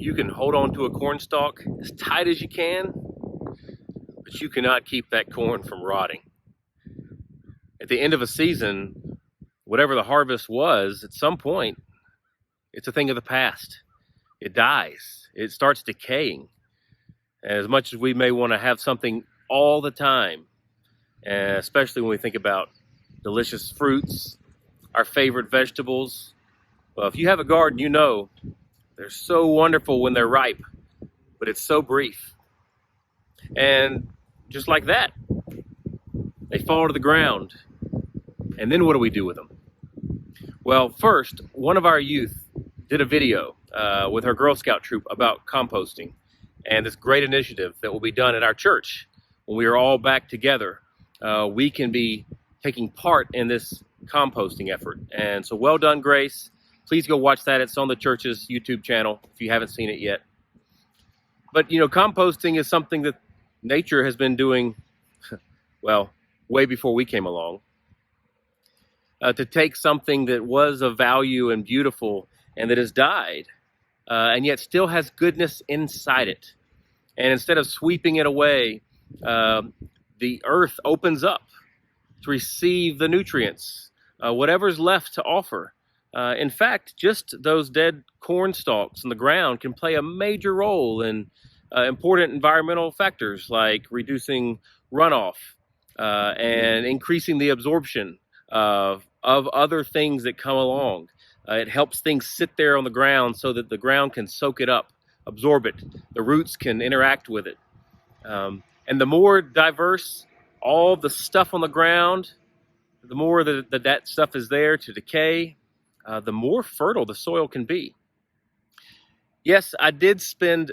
You can hold on to a corn stalk as tight as you can, but you cannot keep that corn from rotting. At the end of a season, whatever the harvest was, at some point, it's a thing of the past. It dies. It starts decaying. As much as we may want to have something all the time, especially when we think about delicious fruits, our favorite vegetables. Well, if you have a garden, you know they're so wonderful when they're ripe, but it's so brief. And just like that, they fall to the ground. And then what do we do with them? Well, first, one of our youth did a video with her Girl Scout troop about composting and this great initiative that will be done at our church. When we are all back together, we can be taking part in this composting effort. And so well done, Grace. Please go watch that. It's on the church's YouTube channel if you haven't seen it yet. But, you know, composting is something that nature has been doing, well, way before we came along. To take something that was of value and beautiful and that has died, and yet still has goodness inside it. And instead of sweeping it away, the earth opens up to receive the nutrients, whatever's left to offer. In fact, just those dead corn stalks in the ground can play a major role in important environmental factors like reducing runoff and increasing the absorption of other things that come along. It helps things sit there on the ground so that the ground can soak it up, absorb it. The roots can interact with it. And the more diverse all the stuff on the ground, the more that stuff is there to decay, the more fertile the soil can be. Yes, I did spend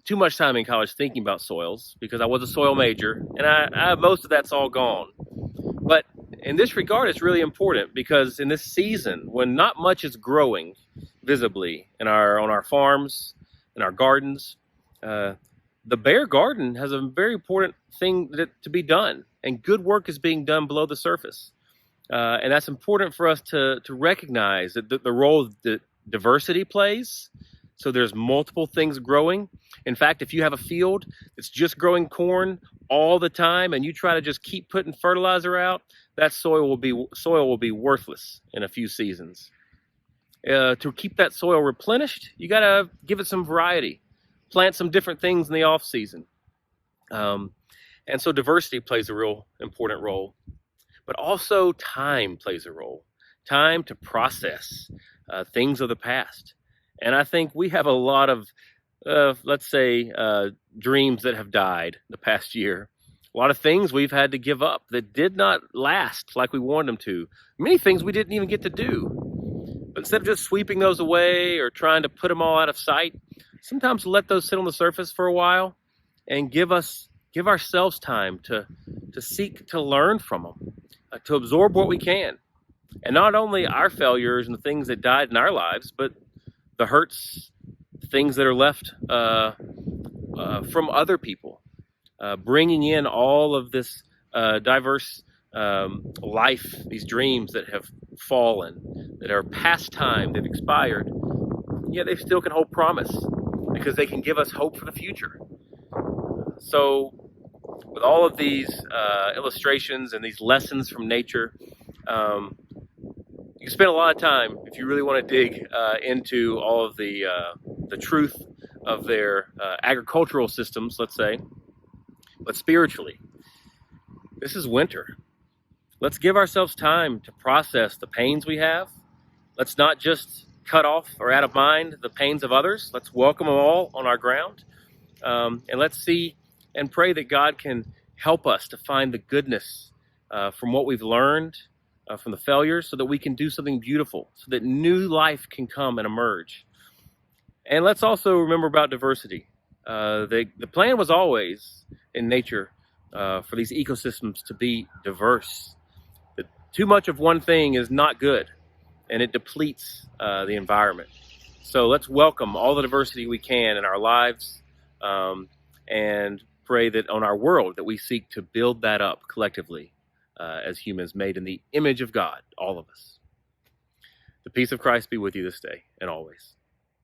too much time in college thinking about soils because I was a soil major, and I most of that's all gone. But in this regard, it's really important because in this season, when not much is growing visibly on our farms, in our gardens, the bare garden has a very important thing to be done, and good work is being done below the surface. And that's important for us to recognize that the role that diversity plays. So there's multiple things growing. In fact, if you have a field that's just growing corn all the time and you try to just keep putting fertilizer out, that soil will be worthless in a few seasons. To keep that soil replenished, you got to give it some variety. Plant some different things in the off season. And so diversity plays a real important role. But also time plays a role. Time to process things of the past. And I think we have a lot of, let's say, dreams that have died the past year. A lot of things we've had to give up that did not last like we wanted them to. Many things we didn't even get to do. But instead of just sweeping those away or trying to put them all out of sight, sometimes let those sit on the surface for a while and give ourselves time to seek to learn from them, to absorb what we can. And not only our failures and the things that died in our lives, but the hurts, things that are left from other people, bringing in all of this diverse life, these dreams that have fallen, that are past time, they've expired, yet they still can hold promise because they can give us hope for the future. So with all of these illustrations and these lessons from nature, you can spend a lot of time if you really want to dig into all of the truth of their agricultural systems, let's say. But spiritually, this is winter. Let's give ourselves time to process the pains we have. Let's not just cut off or out of mind the pains of others. Let's welcome them all on our ground. And let's see and pray that God can help us to find the goodness from what we've learned, from the failures, so that we can do something beautiful, so that new life can come and emerge. And let's also remember about diversity. The plan was always in nature for these ecosystems to be diverse. That too much of one thing is not good, and it depletes the environment. So let's welcome all the diversity we can in our lives, and pray that on our world that we seek to build that up collectively as humans made in the image of God, all of us. The peace of Christ be with you this day and always.